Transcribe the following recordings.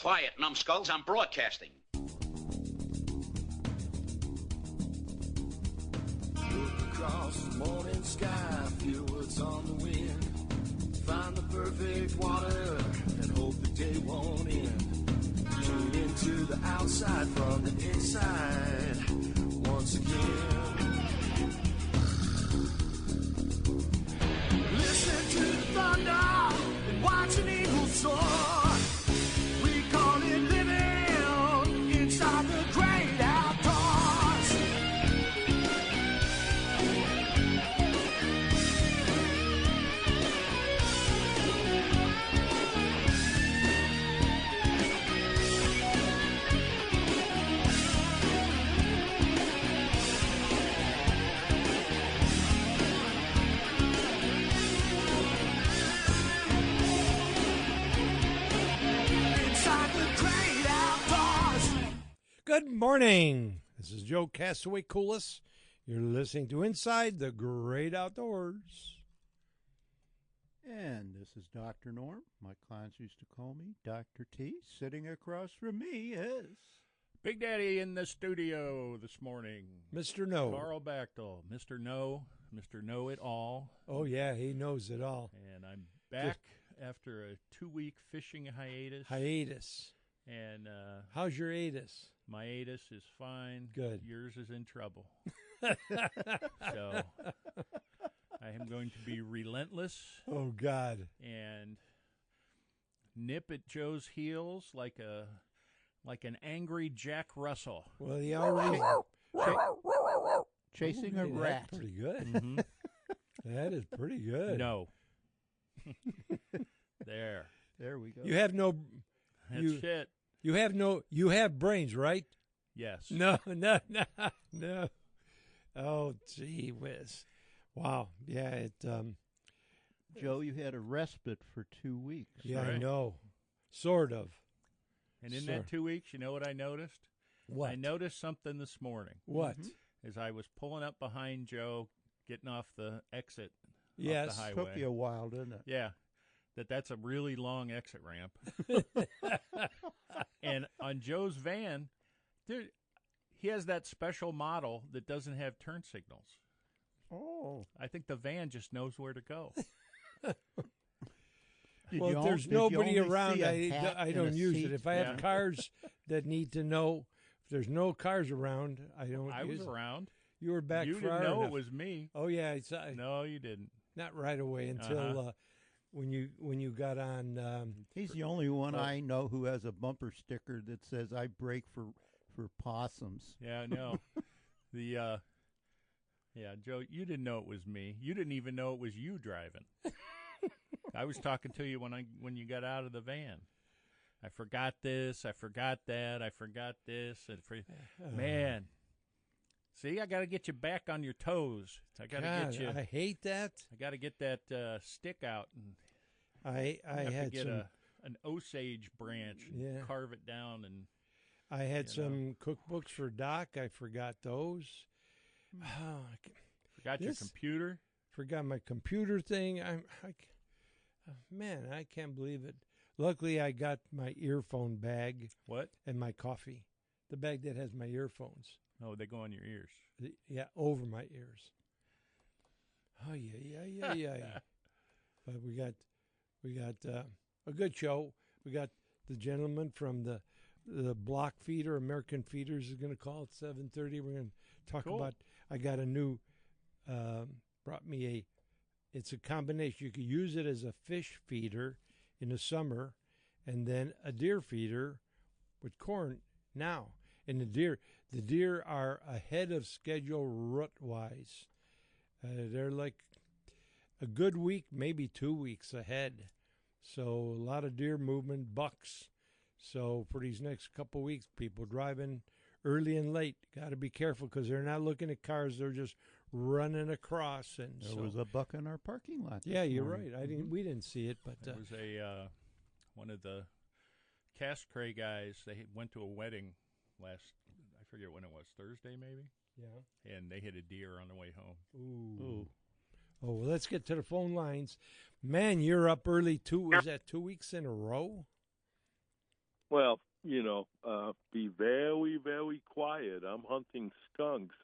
Quiet, numbskulls. I'm broadcasting. Look across the morning sky, feel what's on the wind. Find the perfect water and hope the day won't end. Tune into the outside from the inside once again. Listen to the thunder and watch an eagle soar. We call it living inside the great outdoors. Good morning. This is Joe Castaway Coolis. You're listening to Inside the Great Outdoors. And this is Dr. Norm. My clients used to call me Dr. T. Sitting across from me is Big Daddy in the studio this morning. Mr. No. Carl Bechtel, Mr. No, Mr. Know-It-All. Oh, yeah, he knows it all. And I'm back after a 2-week fishing hiatus. And how's your atus? My atus is fine. Good. Yours is in trouble. So I am going to be relentless. Oh, God. And nip at Joe's heels like an angry Jack Russell. Well, he already chasing a rat. That's pretty good. Mm-hmm. That is pretty good. No. There we go. You have no... That's it. You have brains, right? Yes. No. Oh, gee whiz. Wow. Yeah, Joe, you had a respite for 2 weeks. yeah, right. I know. Sort of. And in that 2 weeks, you know what I noticed? What? I noticed something this morning. What? As I was pulling up behind Joe, getting off the exit Yes. off the highway. Took you a while, didn't it? Yeah. That's a really long exit ramp. And on Joe's van, he has that special model that doesn't have turn signals. Oh. I think the van just knows where to go. Well, if there's nobody around, I don't use it. If I have cars that need to know, if there's no cars around, I don't I use was it. around. You were back You far didn't know enough. it was me. Oh, yeah. No, you didn't. Not right away until when you got on. He's the only one I know who has a bumper sticker that says, I brake for possums. Yeah, no. Yeah, Joe, you didn't know it was me. You didn't even know it was you driving. I was talking to you when you got out of the van. I forgot this, I forgot that, I forgot this. Man. See, I got to get you back on your toes. I got to get you. I hate that. I got to get that stick out, and I have had to get some. an Osage branch, and carve it down, and I had some cookbooks for Doc. I forgot those. forgot your computer. Forgot my computer thing. Man, I can't believe it. Luckily, I got my earphone bag. What? And my coffee. The bag that has my earphones. Oh, they go on your ears. Yeah, over my ears. Oh, yeah. But we got a good show. We got the gentleman from the block feeder, American Feeders is going to call at 7:30. We're going to talk about. I got a new. Brought me it's a combination. You could use it as a fish feeder in the summer, and then a deer feeder with corn now. And the deer are ahead of schedule rut-wise. They're like a good week, maybe 2 weeks ahead. So a lot of deer movement, bucks. So for these next couple of weeks, people driving early and late, got to be careful because they're not looking at cars; they're just running across. And there was a buck in our parking lot. Yeah, you're right. We didn't see it, but there was one of the Cast Cray guys. They went to a wedding last. I forget when it was. Thursday, maybe. Yeah. And they hit a deer on the way home. Ooh. Oh, well, let's get to the phone lines. Man, you're up early, too. Was that 2 weeks in a row? Well, be very, very quiet. I'm hunting skunks.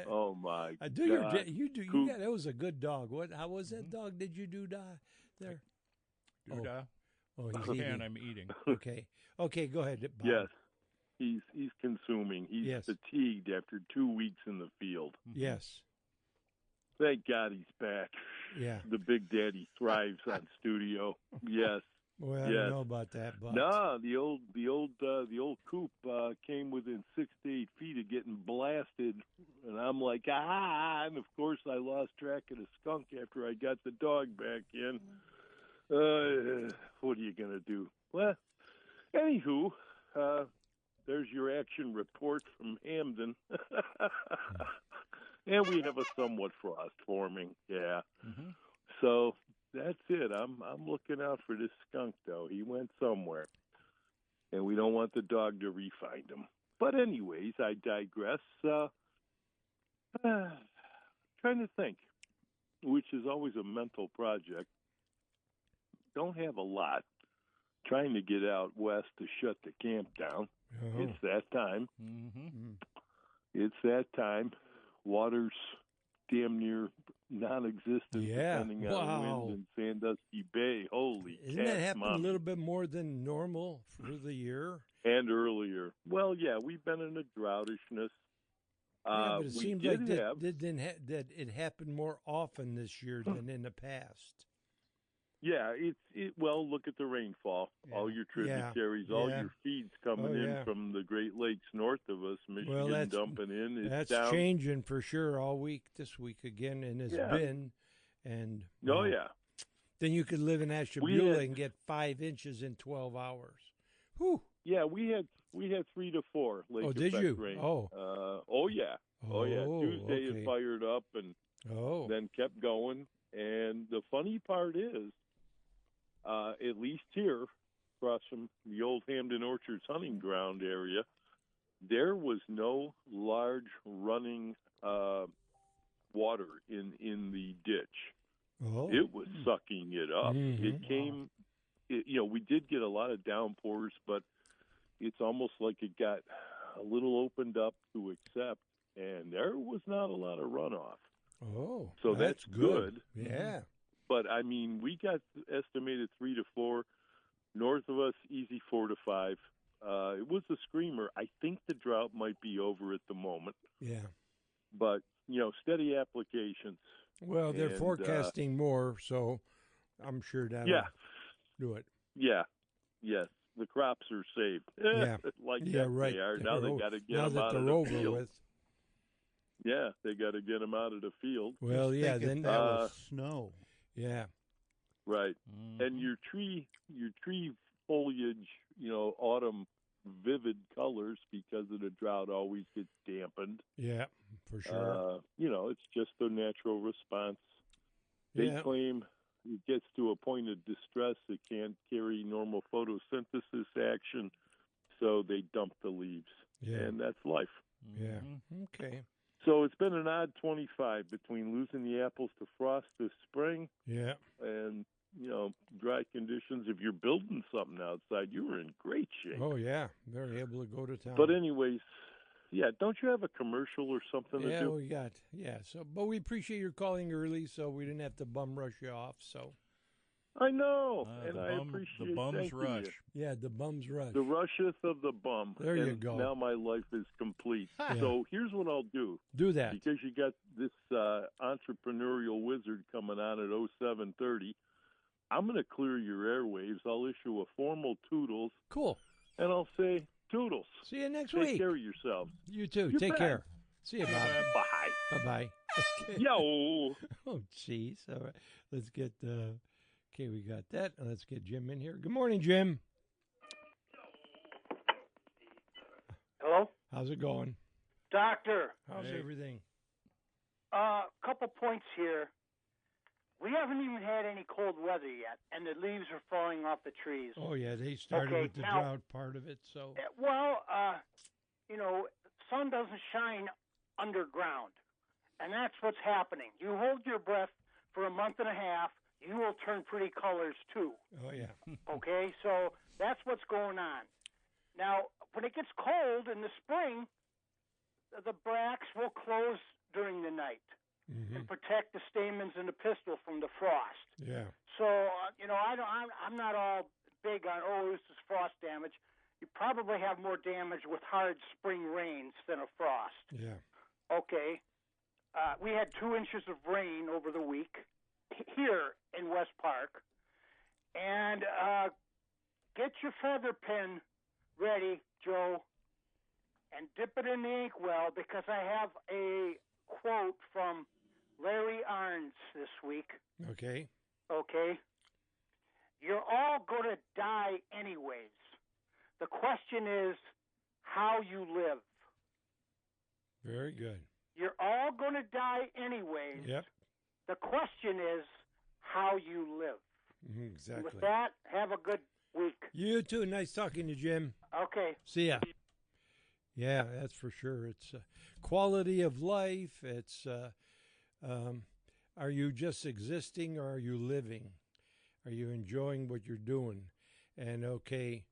Oh my I do your God! you do you got that was a good dog. What how was that dog? Did you do there? Doodah. Oh, he's Okay, eating. and I'm eating. Okay, go ahead, Bob. Yes, he's consuming. He's Yes. fatigued after 2 weeks in the field. Yes. Thank God he's back. Yeah. The Big Daddy thrives on studio. Yes. Well, I Yes. don't know about that, but No, the old coop came within 6 to 8 feet of getting blasted, and I'm like, and of course I lost track of the skunk after I got the dog back in. What are you gonna do? Well, anywho, there's your action report from Hamden, and we have a somewhat frost forming. Yeah. Mm-hmm. So that's it. I'm looking out for this skunk, though. He went somewhere, and we don't want the dog to re-find him. But anyways, I digress. Trying to think, which is always a mental project. Don't have a lot. Trying to get out west to shut the camp down. Oh. It's that time. Mm-hmm. It's that time. Water's damn near non-existent, Yeah. depending Wow. on wind in Sandusky Bay. Holy Isn't that cats, happening a Mommy. little bit more than normal for the year? And earlier. Well, yeah, we've been in a droughtishness. Yeah, but it we seems did like have, that it happened more often this year than in the past. yeah, well, look at the rainfall. Yeah. All your tributaries, all Yeah. your feeds coming Oh, in yeah. from the Great Lakes north of us, Michigan Well, that's- dumping in. It's That's down. changing for sure all week this week again, and has Yeah. been. And Oh, yeah. then you could live in Ashtabula and get 5 inches in 12 hours. Whew. Yeah, we had 3 to 4 lake Oh, did effect you? rain. Oh. Oh yeah. Oh yeah. Tuesday okay. it fired up and Oh. then kept going. And the funny part is, at least here, across from the old Hamden Orchards hunting ground area, there was no large running water in the ditch. Oh. It was sucking it up. Mhm. It came, we did get a lot of downpours, but it's almost like it got a little opened up to accept, and there was not a lot of runoff. Oh. So that's good. Yeah. But, I mean, we got estimated 3 to 4. North of us, easy 4 to 5. It was a screamer. I think the drought might be over at the moment. Yeah. But, steady applications. Well, they're And, forecasting more, so I'm sure that'll Yeah. do it. Yeah. Yes. The crops are saved. Yeah. Like Yeah, that right. They are. Now they They're got to get now them that out of they're the over field. with. Yeah, they got to get them out of the field. Well, Just yeah, think if then that was snow. yeah. Right. Mm-hmm. And your tree foliage, autumn vivid colors because of the drought always gets dampened. Yeah, for sure. It's just a natural response. They Yeah. claim it gets to a point of distress it can't carry normal photosynthesis action, so they dump the leaves. Yeah. And that's life. Yeah. Mm-hmm. Okay. So it's been an odd 25 between losing the apples to frost this spring Yeah. and, dry conditions. If you're building something outside, you were in great shape. Oh, yeah. They're able to go to town. But anyways, yeah, don't you have a commercial or something to yeah, do? we got but we appreciate your calling early, so we didn't have to bum rush you off. So I know, and the I bum- appreciate the bums thank rush. you. yeah, the bums rush. The rusheth of the bum. There you And go. Now my life is complete. Yeah. So here's what I'll do. Do that. Because you got this entrepreneurial wizard coming on at 07:30, I'm going to clear your airwaves. I'll issue a formal toodles, Cool. and I'll say, toodles. See you next Take week. care of yourselves. You too. You Take bet. care. See you, Bob. Bye. Bye-bye. Okay. Yo. Oh, jeez. All right. Let's get, okay, we got that. Let's get Jim in here. Good morning, Jim. Hello? How's it going? Doctor, How's Hey. everything? couple points here. We haven't even had any cold weather yet, and the leaves are falling off the trees. Oh, yeah, they started Okay, with the now- drought part of it, so. Well, sun doesn't shine underground, and that's what's happening. You hold your breath for a month and a half, you will turn pretty colors too. Oh, yeah. Okay, so That's what's going on. Now, when it gets cold in the spring, the bracts will close during the night and protect the stamens and the pistil from the frost. Yeah. So, I'm not all big on, this is frost damage. You probably have more damage with hard spring rains than a frost. Yeah. Okay. We had 2 inches of rain over the week here in West Park. And get your feather pen ready, Joe, and dip it in the inkwell, because I have a quote from Larry Arns this week. Okay. Okay? You're all going to die anyways. The question is how you live. Very good. You're all going to die anyways. Yep. The question is how you live. Exactly. With that, have a good week. You too. Nice talking to you, Jim. Okay. See ya. Yeah, that's for sure. It's quality of life. It's are you just existing or are you living? Are you enjoying what you're doing? And okay,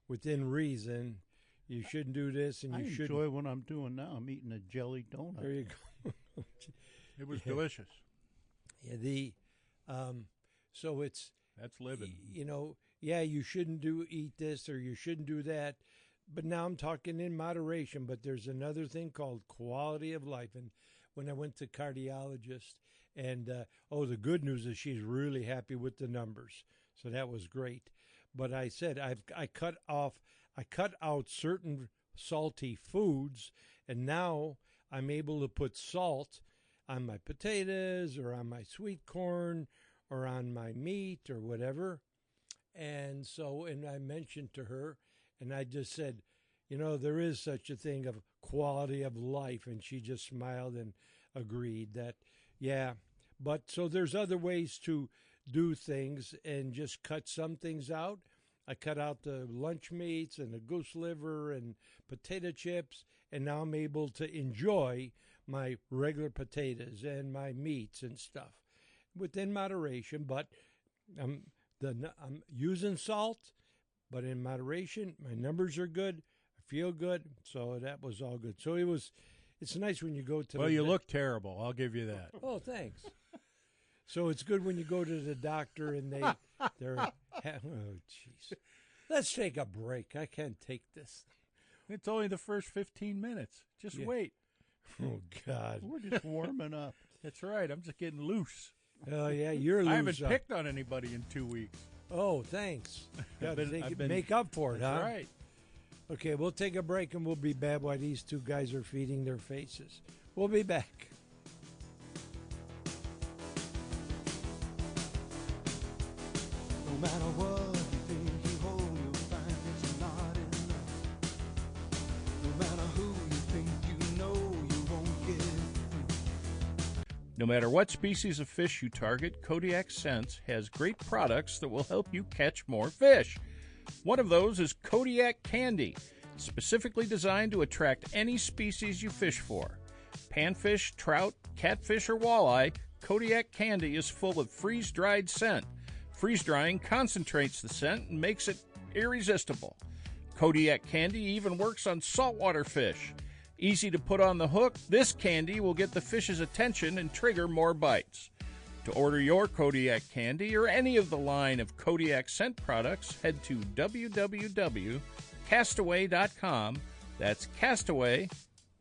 within reason, you shouldn't do this, and you shouldn't. I enjoy what I'm doing now. I'm eating a jelly donut. There you go. It was delicious. Yeah, so it's That's living. You shouldn't eat this or you shouldn't do that. But now I'm talking in moderation. But there's another thing called quality of life. And when I went to cardiologist, and the good news is she's really happy with the numbers. So that was great. But I said I cut out certain salty foods, and now I'm able to put salt on my potatoes or on my sweet corn or on my meat or whatever. And so, and I mentioned to her, and I just said, there is such a thing of quality of life. And she just smiled and agreed that, yeah. But so there's other ways to do things and just cut some things out. I cut out the lunch meats and the goose liver and potato chips, and now I'm able to enjoy my regular potatoes and my meats and stuff within moderation. But I'm using salt, but in moderation. My numbers are good. I feel good. So that was all good. So it's nice when you go to Well, you look terrible. I'll give you that. Oh, thanks. So it's good when you go to the doctor and they're oh, jeez. Let's take a break. I can't take this. It's only the first 15 minutes. Just wait. Oh, God. We're just warming up. That's right. I'm just getting loose. Oh, yeah, you're loose. I haven't picked on anybody in 2 weeks. Oh, thanks. Got to I've been- make up for it, That's huh? right. Okay, we'll take a break and we'll be back while these two guys are feeding their faces. We'll be back. No matter what you think you hold, you'll find it's not enough. No matter who you think you know, you won't get through. No matter what species of fish you target, Kodiak Scents has great products that will help you catch more fish. One of those is Kodiak Candy, specifically designed to attract any species you fish for. Panfish, trout, catfish, or walleye, Kodiak Candy is full of freeze-dried scent. Freeze-drying concentrates the scent and makes it irresistible. Kodiak Candy even works on saltwater fish. Easy to put on the hook, this candy will get the fish's attention and trigger more bites. To order your Kodiak Candy or any of the line of Kodiak scent products, head to www.castaway.com. That's Castaway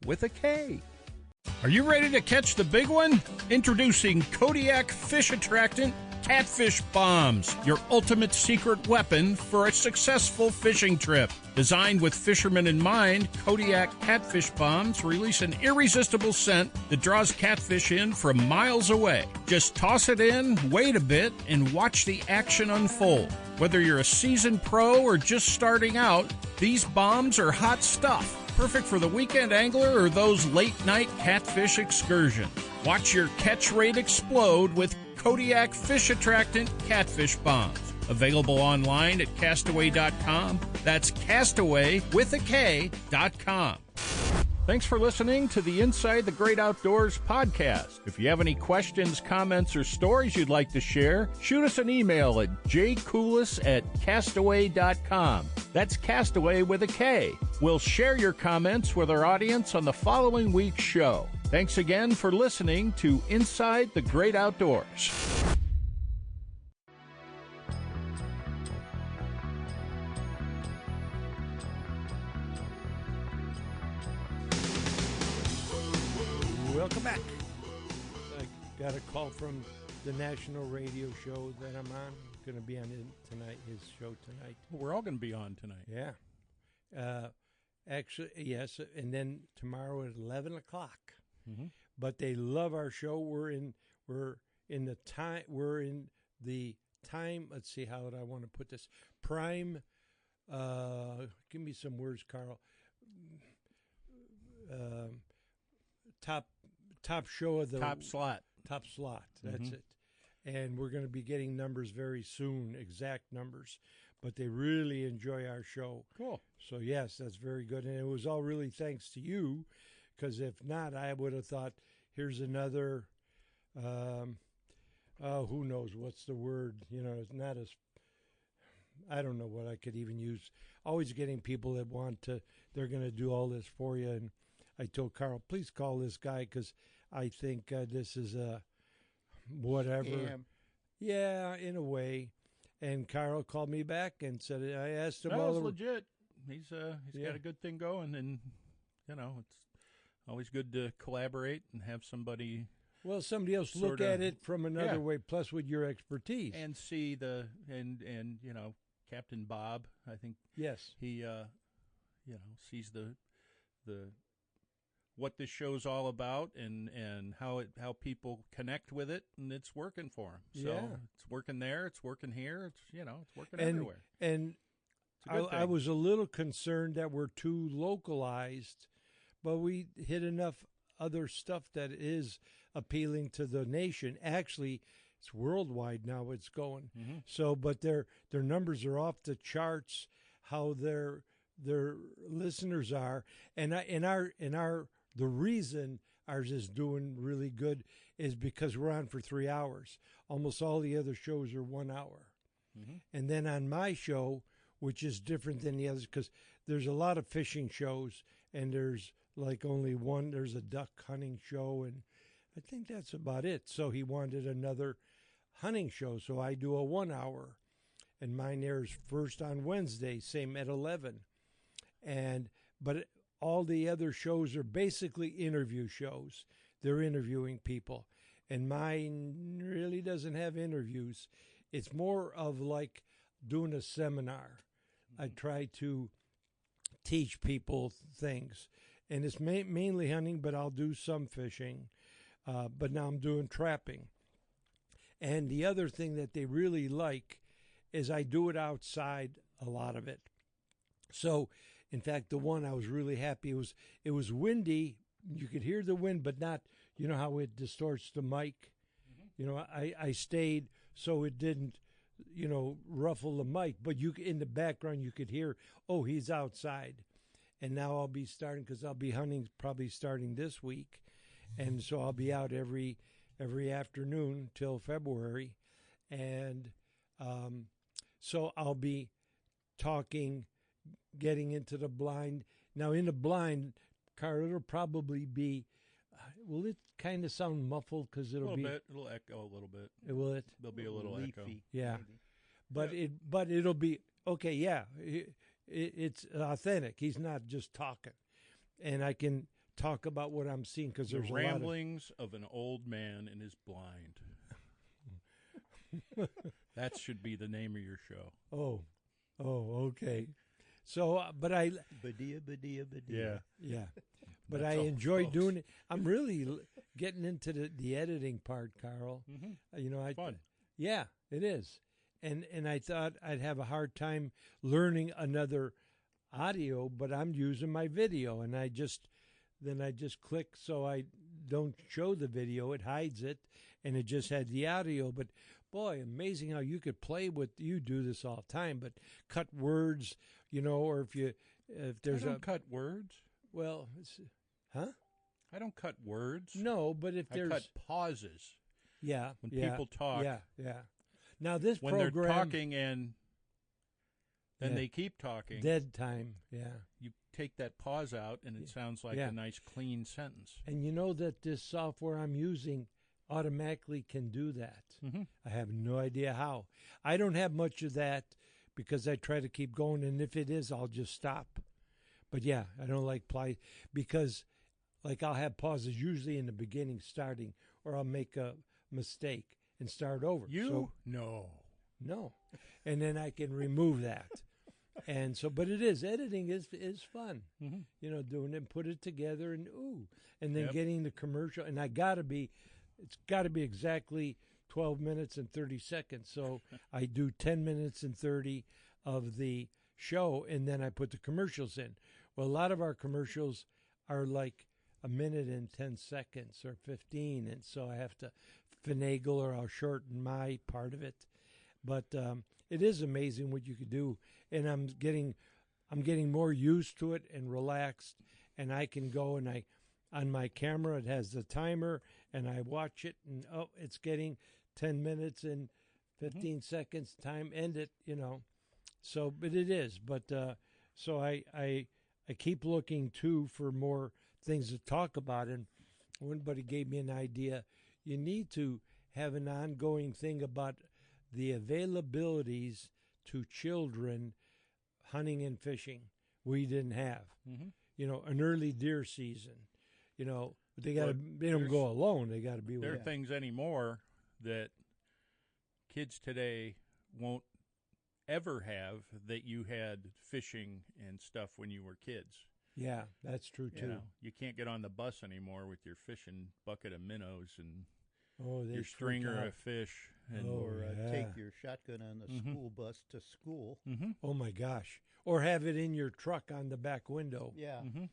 with a K. Are you ready to catch the big one? Introducing Kodiak Fish Attractant Catfish Bombs, your ultimate secret weapon for a successful fishing trip. Designed with fishermen in mind, Kodiak Catfish Bombs release an irresistible scent that draws catfish in from miles away. Just toss it in, wait a bit, and watch the action unfold. Whether you're a seasoned pro or just starting out, these bombs are hot stuff. Perfect for the weekend angler or those late-night catfish excursions. Watch your catch rate explode with Kodiak Fish Attractant Catfish Bombs. Available online at castaway.com. That's Castaway with a K.com. Thanks for listening to the Inside the Great Outdoors podcast. If you have any questions, comments, or stories you'd like to share, shoot us an email at jcoulis@castaway.com. That's Castaway with a K. We'll share your comments with our audience on the following week's show. Thanks again for listening to Inside the Great Outdoors. Welcome back. I got a call from the national radio show that I'm on. Going to be on tonight, his show tonight. We're all going to be on tonight. Yeah. Actually, yes. And then tomorrow at 11 o'clock. Mm-hmm. But they love our show. We're in the time. Let's see, how would I want to put this? Prime. Give me some words, Carl. Top show of the Top slot. That's it. And we're going to be getting numbers very soon, exact numbers. But they really enjoy our show. Cool. So yes, that's very good. And it was all really thanks to you, because if not, I would have thought, here's another. Who knows what's the word? It's not as. I don't know what I could even use. Always getting people that they're going to do all this for you. And I told Carl, please call this guy, because I think this is a whatever. Scam. Yeah, in a way. And Carl called me back and said, I asked him That all was the legit. He's got a good thing going, and it's always good to collaborate and have somebody. Well, somebody else look sorta- at it from another Yeah. way, plus with your expertise. And see and Captain Bob, I think Yes. he sees the what this show's all about and how people connect with it, and it's working for him. So Yeah. it's working there, it's working here, it's working And everywhere. and It's a good I thing. was a little concerned that we're too localized, but we hit enough other stuff that is appealing to the nation. Actually, it's worldwide now. It's going. Mm-hmm. So, but their numbers are off the charts. How their listeners are, and the reason ours is doing really good is because we're on for 3 hours. Almost all the other shows are 1 hour. Mm-hmm. And then on my show, which is different than the others, because there's a lot of fishing shows, and there's like only one. There's a duck hunting show, and I think that's about it. So he wanted another hunting show, so I do a 1 hour, and mine airs first on Wednesday, same at 11. But all the other shows are basically interview shows. They're interviewing people, and mine really doesn't have interviews. It's more of like doing a seminar. I try to teach people things, and it's mainly hunting, but I'll do some fishing. But now I'm doing trapping. And the other thing that they really like is I do it outside, a lot of it. So, in fact, the one I was really happy, it was windy. You could hear the wind, but not, how it distorts the mic. I stayed so it didn't, ruffle the mic, but in the background you could hear, oh, he's outside. And now I'll be starting, because I'll be hunting probably starting this week. And so I'll be out every afternoon till February. And so I'll be talking, getting into the blind. Now, in the blind, Carl, it'll probably be, will it kind of sound muffled? Because it'll be. It'll echo a little bit. Will it? There'll be a little echo. Leafy, Yeah. maybe. But it'll be, okay, yeah. It's authentic. He's not just talking. And I can talk about what I'm seeing, because The there's a lot of. ramblings of an old man and his blind. That should be the name of your show. Oh, okay. So, but I, Badia, badia, badia. yeah, but That's I all, enjoy folks. doing it. I'm really getting into the editing part, Carl. Mm-hmm. Fun. Yeah, it is. And I thought I'd have a hard time learning another audio, but I'm using my video, and I just click so I don't show the video. It hides it, and it just had the audio. But boy, amazing how you could play with. You do this all the time, but cut words, or if there's I don't cut words. well, Huh? I don't cut words. No, but if I there's cut pauses yeah, when yeah, people talk. yeah. Now this When program, they're talking and then Yeah. they keep talking, dead time, yeah. you take that pause out, and it sounds like Yeah. a nice, clean sentence. And you know that this software I'm using automatically can do that. Mhm. I have no idea how. I don't have much of that because I try to keep going, and if it is, I'll just stop. But yeah, I don't like play because, like, I'll have pauses usually in the beginning, starting, or I'll make a mistake and start over. You So, no, and then I can remove that. And so, but it is editing is fun. Mhm. You know, doing it, put it together, and and then Yep. getting the commercial. And it's got to be exactly 12 minutes and 30 seconds. So I do 10 minutes and 30 of the show, and then I put the commercials in. Well, a lot of our commercials are like a minute and 10 seconds or 15, and so I have to finagle or I'll shorten my part of it. But it is amazing what you could do, and I'm getting more used to it and relaxed, and I can go and on my camera it has the timer, and I watch it, and it's getting 10 minutes and 15 seconds. Time, end it, So, but it is, so I keep looking too for more things to talk about, and one buddy gave me an idea. You need to have an ongoing thing about the availabilities to children hunting and fishing we didn't have. Mhm. An early deer season. They got to. But They don't there's- go alone. They got to be There with. are things anymore that kids today won't ever have that you had fishing and stuff when you were kids. Yeah, that's true too. You can't get on the bus anymore with your fishing bucket of minnows and Oh, they your freak stringer out. of fish. And Oh, Or yeah. take your shotgun on the Mhm. school bus to school. Oh my gosh! Or have it in your truck on the back window. Yeah. Mhm.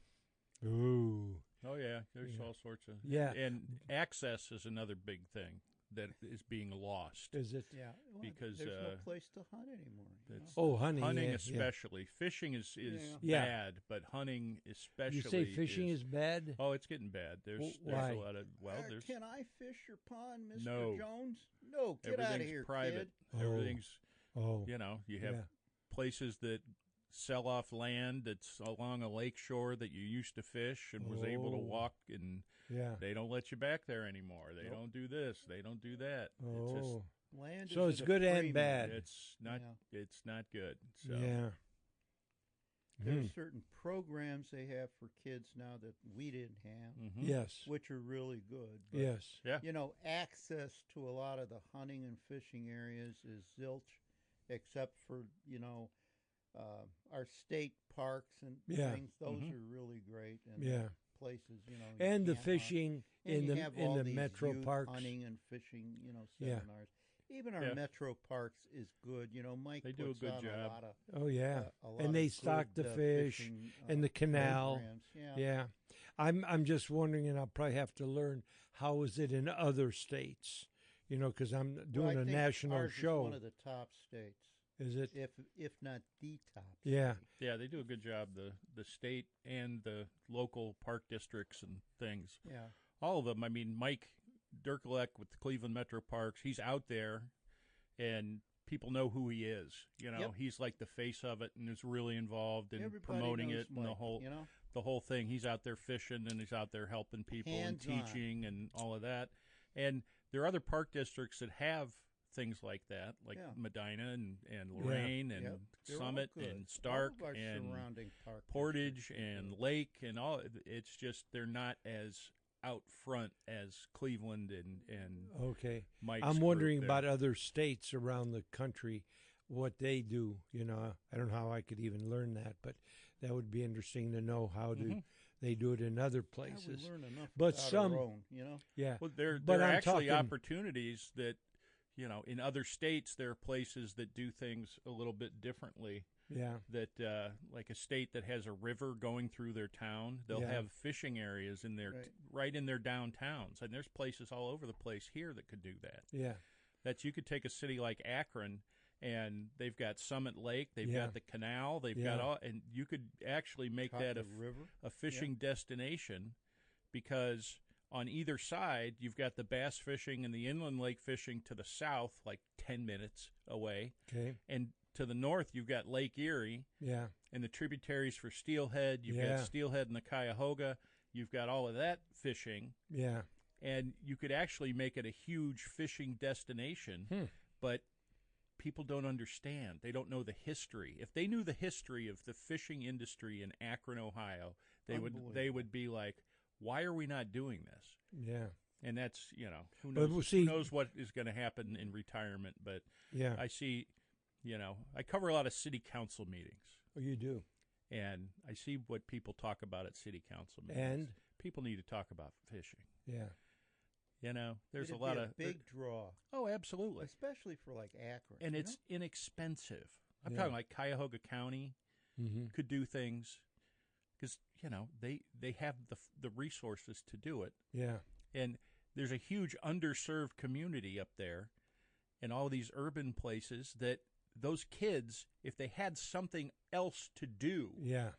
Ooh. Oh yeah, there's Yeah. all sorts of Yeah. and access is another big thing that is being lost. Is it? Yeah. Well, Because, there's no uh, place to hunt anymore. It's Oh, hunting. hunting yeah, especially. Fishing is Yeah. bad, but hunting Yeah. especially. You say fishing is bad? Oh, it's getting bad. There's Why? a lot of there's Can I fish your pond, Mr. No. Jones? No, get out of everything's here, private. kid. Oh. Everything's Oh, you have yeah. places that sell off land that's along a lake shore that you used to fish and was able to Oh. walk, and Yeah. they don't let you back there anymore. They don't do this. They don't do that. Oh. Land So is it's at a good and premium. bad. It's not. Yeah. It's not good. So Yeah. There's certain programs they have for kids now that we didn't have, mhm. Yes. which are really good. But, Yes. Yeah. access to a lot of the hunting and fishing areas is zilch, except for, our state parks and Yeah. things. Those Mhm. are really great. And Yeah. places, you And the can't hunt. fishing And in you the have all in the these metro youth parks. hunting and fishing, Yeah. seminars. Even our Yeah. metro parks is good. Mike They do a puts good on job. a lot of Oh yeah. a lot And they of stock good, the fish fishing, and the canal. programs. Yeah. Yeah. I'm just wondering, and I'll probably have to learn how is it in other states. Because I'm Well, doing I a think national ours show. Is one of the top states, Is it? if not the top. Yeah. state. Yeah, they do a good job. The state and the local park districts and things. Yeah. All of them. I mean, Mike Dirkolek with the Cleveland Metro Parks, he's out there, and people know who he is. Yep. He's like the face of it, and is really involved in Everybody promoting knows it and the Mike, whole thing. He's out there fishing, and he's out there helping people Hands-on. and teaching and all of that. And there are other park districts that have things like that, like Yeah. Medina and Lorraine and Yep. They're all Summit good. and Stark All of our and surrounding park Portage districts are and good. Lake and all. It's just they're not as out front as Cleveland and Okay. Mike's I'm group wondering there. about other states around the country, what they do. I don't know how I could even learn that, but that would be interesting to know how Mhm. they do it in other Yeah, places. we learn enough But about some- our own, Yeah. Well, there But are I'm actually talking- opportunities that in other states there are places that do things a little bit differently. Yeah. That like a state that has a river going through their town, they'll Yeah. have fishing areas in their right in their downtowns, and there's places all over the place here that could do that. Yeah. That you could take a city like Akron, and they've got Summit Lake, they've Yeah. got the canal, they've Yeah. got all, and you could actually make Top that of the river. a fishing destination because on either side, you've got the bass fishing and the inland lake fishing to the south, like 10 minutes away. Okay. And to the north, you've got Lake Erie Yeah. and the tributaries for steelhead. You've Yeah. got steelhead and the Cuyahoga. You've got all of that fishing. Yeah. And you could actually make it a huge fishing destination, but people don't understand. They don't know the history. If they knew the history of the fishing industry in Akron, Ohio, they would be like, why are we not doing this? Yeah. And that's, who But knows, we'll see- who knows what is going to happen in retirement. But Yeah. I see, I cover a lot of city council meetings. Oh, you do. And I see what people talk about at city council meetings. And? People need to talk about fishing. Yeah. There's It'd a lot be of big draw, Oh, absolutely. especially for like Akron. And you it's inexpensive. I'm Yeah. talking like Cuyahoga County Mm-hmm. could do things because they have the resources to do it, Yeah. and there's a huge underserved community up there, in all these urban places that those kids, if they had something else to do, Yeah.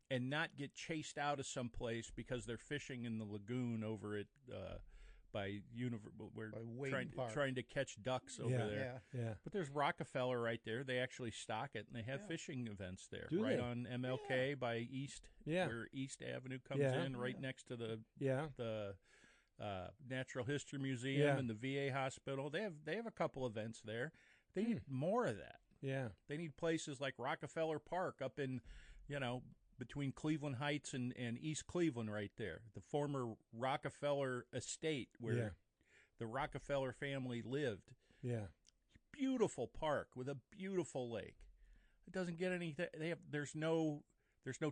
and not get chased out of some place because they're fishing in the lagoon over at by we're By Wayne Park. trying to catch ducks over Yeah. there. Yeah. Yeah. But there's Rockefeller right there. They actually stock it, and they have fishing events there, Do right they? on MLK by East, Yeah. where East Avenue comes Yeah. in, right next to the Yeah. Natural History Museum Yeah. and the VA hospital. They have a couple events there. They need more of that. Yeah. They need places like Rockefeller Park up in, between Cleveland Heights and East Cleveland right there. The former Rockefeller estate where Yeah. the Rockefeller family lived. Yeah. Beautiful park with a beautiful lake. It doesn't get any there's no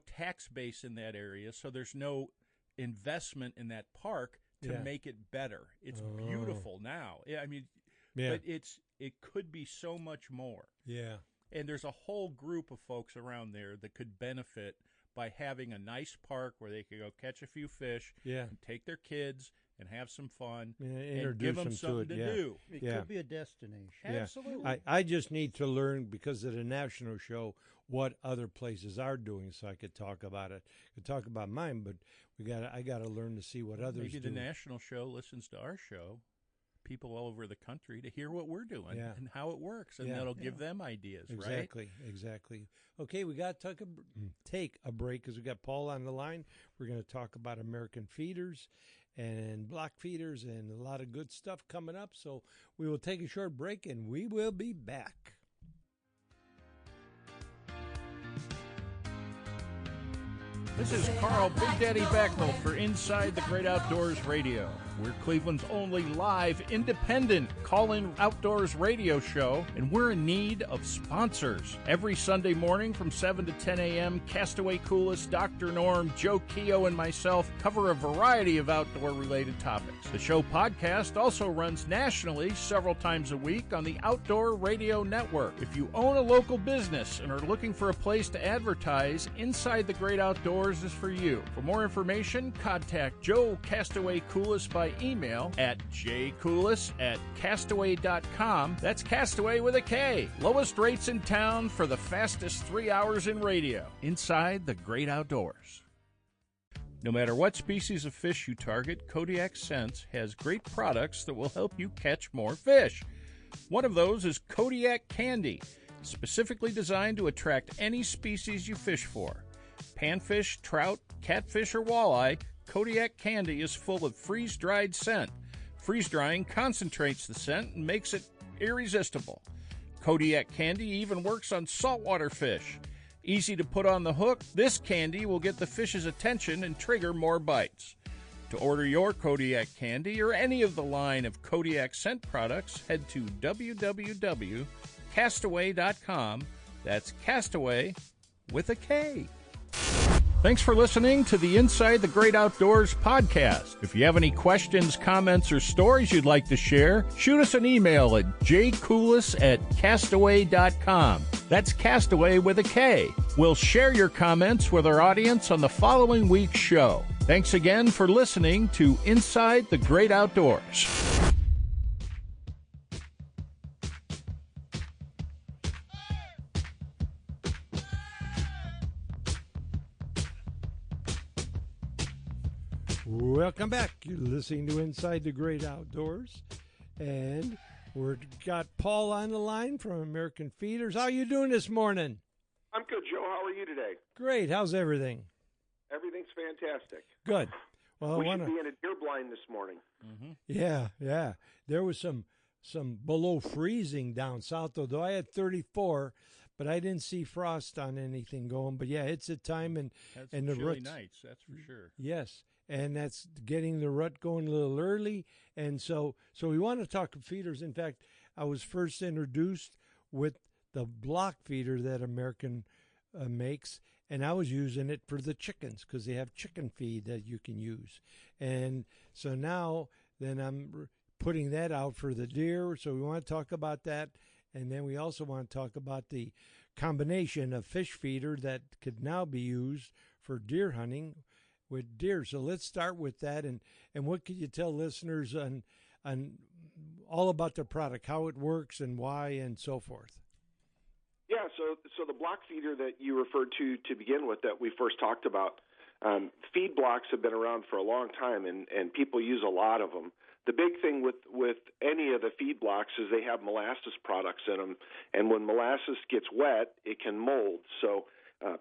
tax base in that area, so there's no investment in that park to Yeah. make it better. It's Oh. beautiful now. Yeah, I mean, Yeah. but it could be so much more. Yeah. And there's a whole group of folks around there that could benefit by having a nice park where they could go catch a few fish, Yeah. and take their kids and have some fun, Yeah, and introduce give them them to something it, to yeah. do. It Yeah. could be a destination. Yeah. Absolutely. I just need to learn because of the national show what other places are doing, so I could talk about it. I could talk about mine, but I got to learn to see what others Maybe do. the national show listens to our show, people all over the country, to hear what we're doing Yeah. and how it works, and Yeah. that'll give them ideas, right? Exactly. Okay, we got to take a break because we got Paul on the line. We're going to talk about American feeders and block feeders and a lot of good stuff coming up. So we will take a short break and we will be back. This is Carl Big Daddy Backnell for Inside the Great Outdoors Radio. We're Cleveland's only live, independent call-in outdoors radio show, and we're in need of sponsors. Every Sunday morning from 7 to 10 a.m., Castaway Coolest, Dr. Norm, Joe Keogh, and myself cover a variety of outdoor-related topics. The show podcast also runs nationally several times a week on the Outdoor Radio Network. If you own a local business and are looking for a place to advertise, Inside the Great Outdoors is for you. For more information, contact Joe Castaway Coolest by email at jcoolis@castaway.com. That's Castaway with a K. Lowest rates in town for the fastest 3 hours in radio. Inside the Great Outdoors. No matter what species of fish you target, Kodiak Scents has great products that will help you catch more fish. One of those is Kodiak Candy, specifically designed to attract any species you fish for. Panfish, trout, catfish, or walleye, Kodiak Candy is full of freeze-dried scent. Freeze-drying concentrates the scent and makes it irresistible. Kodiak Candy even works on saltwater fish. Easy to put on the hook, this candy will get the fish's attention and trigger more bites. To order your Kodiak Candy or any of the line of Kodiak scent products, head to www.castaway.com. That's Castaway with a K. Thanks for listening to the Inside the Great Outdoors podcast. If you have any questions, comments, or stories you'd like to share, shoot us an email at jcoolis@castaway.com. That's Castaway with a K. We'll share your comments with our audience on the following week's show. Thanks again for listening to Inside the Great Outdoors. Welcome back. You're listening to Inside the Great Outdoors, and we've got Paul on the line from American Feeders. How you doing this morning? I'm good, Joe. How are you today? Great. How's everything? Everything's fantastic. Good. Well, We should be in a deer blind this morning. Yeah. There was some below freezing down south, though I had 34, but I didn't see frost on anything going. But yeah, it's a time and the chilly ruts. nights, that's for sure. Yes, and that's getting the rut going a little early, and so we want to talk feeders. In fact, I was first introduced with the block feeder that American makes, and I was using it for the chickens because they have chicken feed that you can use, and so now then I'm putting that out for the deer. So we want to talk about that, and then we also want to talk about the combination of fish feeder that could now be used for deer hunting with deer. So let's start with that, and what could you tell listeners on all about the product, how it works and why and so forth? Yeah, so the block feeder that you referred to begin with that we first talked about, feed blocks have been around for a long time, and people use a lot of them. The big thing with any of the feed blocks is they have molasses products in them, and when molasses gets wet, it can mold. So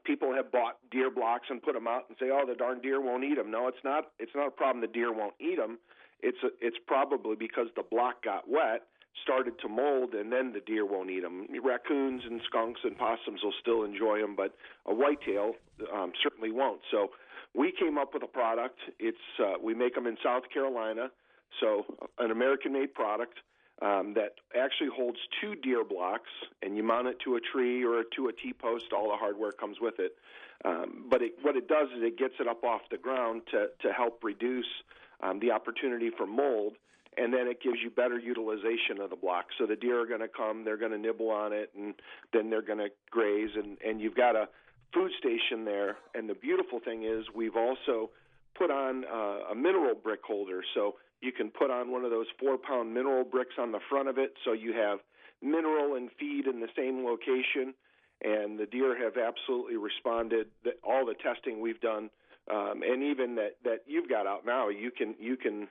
people have bought deer blocks and put them out and say, "Oh, the darn deer won't eat them." No, it's not. It's not a problem the deer won't eat them. It's probably because the block got wet, started to mold, and then the deer won't eat them. Raccoons and skunks and possums will still enjoy them, but a whitetail certainly won't. So we came up with a product. We make them in South Carolina. So an American-made product that actually holds 2 deer blocks, and you mount it to a tree or to a T-post. All the hardware comes with it. But what it does is it gets it up off the ground to help reduce the opportunity for mold, and then it gives you better utilization of the block. So the deer are going to come, they're going to nibble on it, and then they're going to graze, and you've got a food station there. And the beautiful thing is we've also put on a mineral brick holder. So you can put on one of those 4-pound mineral bricks on the front of it, so you have mineral and feed in the same location. And the deer have absolutely responded. All the testing we've done, and even that you've got out now, you can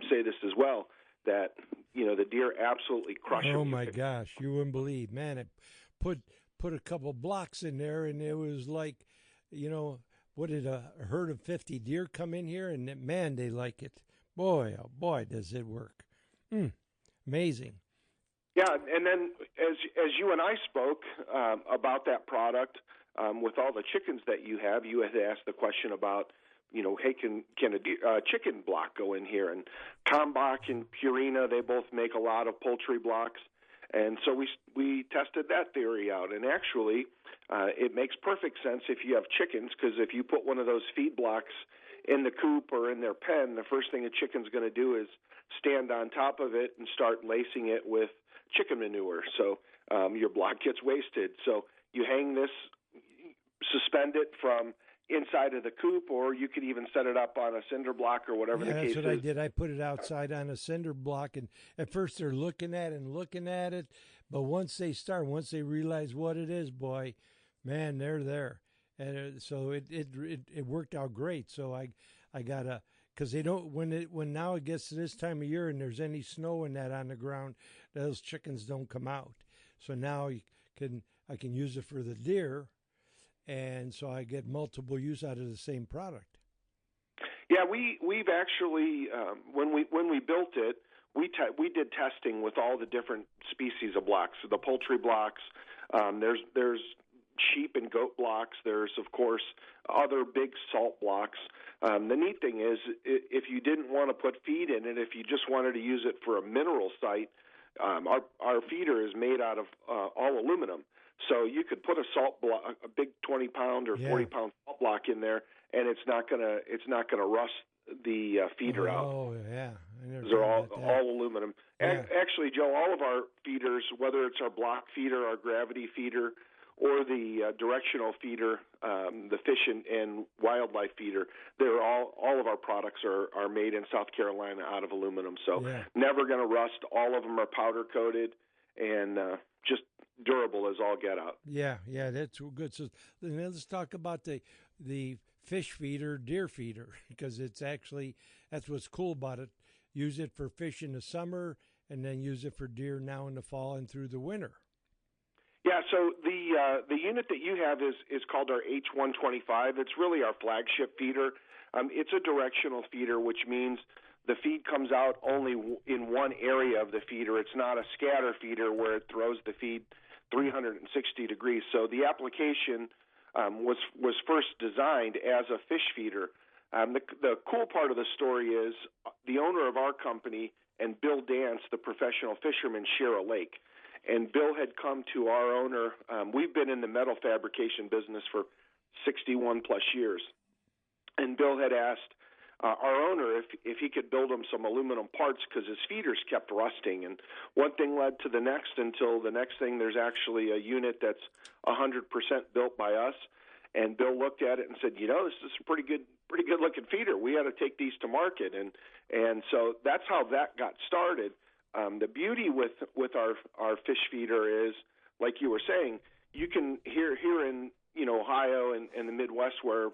say this as well, that the deer absolutely crush them. Oh my gosh, you wouldn't believe, man! I put a couple blocks in there, and it was like, what did a herd of 50 deer come in here, and man, they like it. Boy, oh boy, does it work! Amazing. Yeah, and then as you and I spoke about that product, with all the chickens that you have, you had asked the question about, hey, can a chicken block go in here? And Kalmbach and Purina, they both make a lot of poultry blocks, and so we tested that theory out. And actually, it makes perfect sense if you have chickens, because if you put one of those feed blocks in the coop or in their pen, the first thing a chicken's going to do is stand on top of it and start lacing it with chicken manure. So your block gets wasted. So you hang this, suspend it from inside of the coop, or you could even set it up on a cinder block or whatever the case is. That's what I did. I put it outside on a cinder block, and at first they're looking at it, but once they realize what it is, boy, man, they're there. And so it worked out great. So I got because they don't, when now it gets to this time of year and there's any snow and that on the ground, those chickens don't come out. So now I can use it for the deer, and so I get multiple use out of the same product. Yeah, we've actually when we built it, we did testing with all the different species of blocks. So the poultry blocks, there's sheep and goat blocks. There's, of course, other big salt blocks. The neat thing is, if you didn't want to put feed in it, if you just wanted to use it for a mineral site, our feeder is made out of all aluminum. So you could put a salt block, a big 20-pound or 40-pound salt block in there, and it's not gonna rust the feeder out. Oh yeah, they're all aluminum. Yeah. Actually, Joe, all of our feeders, whether it's our block feeder, our gravity feeder, or the directional feeder, the fish and wildlife feeder, they're all of our products are made in South Carolina out of aluminum. So never going to rust. All of them are powder coated, and just durable as all get out. Yeah, that's good. So then let's talk about the fish feeder, deer feeder, because that's what's cool about it. Use it for fish in the summer, and then use it for deer now in the fall and through the winter. Yeah, so the unit that you have is called our H125. It's really our flagship feeder. It's a directional feeder, which means the feed comes out only in one area of the feeder. It's not a scatter feeder where it throws the feed 360 degrees. So the application was first designed as a fish feeder. The cool part of the story is the owner of our company and Bill Dance, the professional fisherman, share a lake. And Bill had come to our owner. We've been in the metal fabrication business for 61 plus years. And Bill had asked our owner if he could build him some aluminum parts because his feeders kept rusting. And one thing led to the next until the next thing, there's actually a unit that's 100% built by us. And Bill looked at it and said, this is a pretty good looking feeder. We ought to take these to market. And so that's how that got started. The beauty with our fish feeder is, like you were saying, you can here in Ohio and the Midwest, where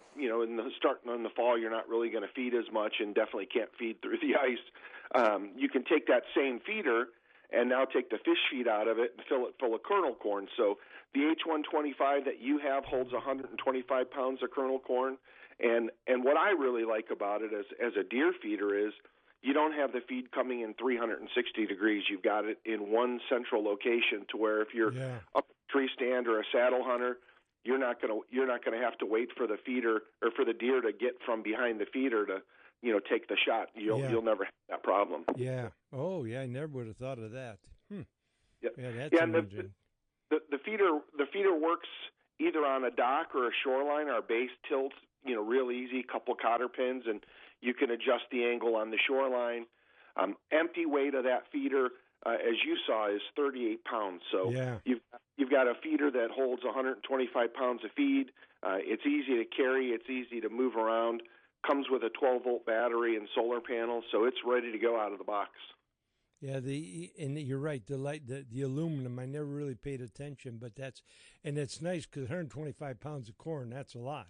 starting in the fall you're not really going to feed as much and definitely can't feed through the ice. You can take that same feeder and now take the fish feed out of it and fill it full of kernel corn. So the H125 that you have holds 125 pounds of kernel corn. And what I really like about it as a deer feeder is you don't have the feed coming in 360 degrees. You've got it in one central location to where if you're up a tree stand or a saddle hunter, you're not going to have to wait for the feeder or for the deer to get from behind the feeder to take the shot. You'll never have that problem. Yeah. Oh yeah, I never would have thought of that. Yeah. Yeah, that's amazing. The feeder works either on a dock or a shoreline. Our base tilts, real easy, couple cotter pins, and you can adjust the angle on the shoreline. Empty weight of that feeder, as you saw, is 38 pounds. So you've got a feeder that holds 125 pounds of feed. It's easy to carry. It's easy to move around. Comes with a 12-volt battery and solar panels, so it's ready to go out of the box. Yeah, and you're right. The aluminum, I never really paid attention, but it's nice because 125 pounds of corn, that's a lot.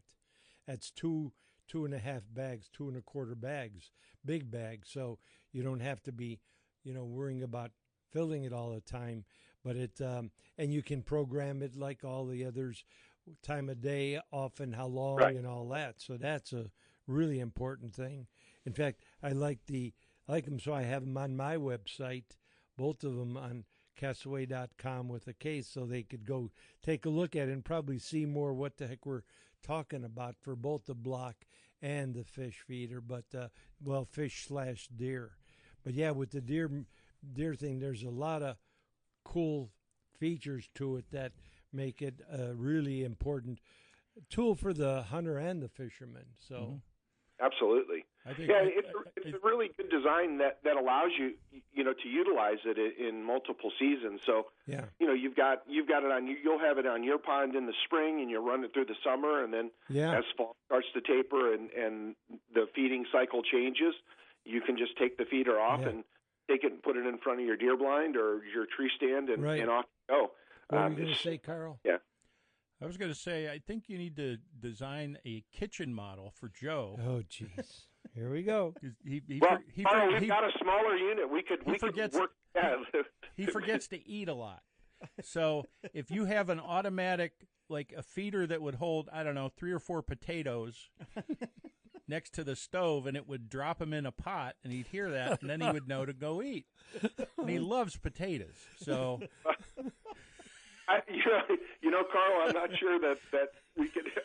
That's two and a half bags, 2 1/4 bags, big bags. So you don't have to be, worrying about filling it all the time. But and you can program it like all the others, time of day, often how long, and all that. So that's a really important thing. In fact, I like them, so I have them on my website, both of them on Castaway.com with a case, so they could go take a look at it and probably see more what the heck we're talking about for both the block and the fish feeder, but fish/deer. But yeah, with the deer thing, there's a lot of cool features to it that make it a really important tool for the hunter and the fisherman. So, absolutely, it's a really good design that allows you to utilize it in multiple seasons. So you've got it on. You'll have it on your pond in the spring, and you'll run it through the summer, and then as fall starts to taper and the feeding cycle changes, you can just take the feeder off and take it and put it in front of your deer blind or your tree stand, and off you go. What were you going to say, Carl? Yeah. I was going to say, I think you need to design a kitchen model for Joe. Oh, jeez. Here we go. We've got a smaller unit. We could work. He forgets to eat a lot. So if you have an automatic, like a feeder that would hold, 3 or 4 potatoes next to the stove, and it would drop them in a pot, and he'd hear that, and then he would know to go eat. And he loves potatoes. So... Carl, I'm not sure that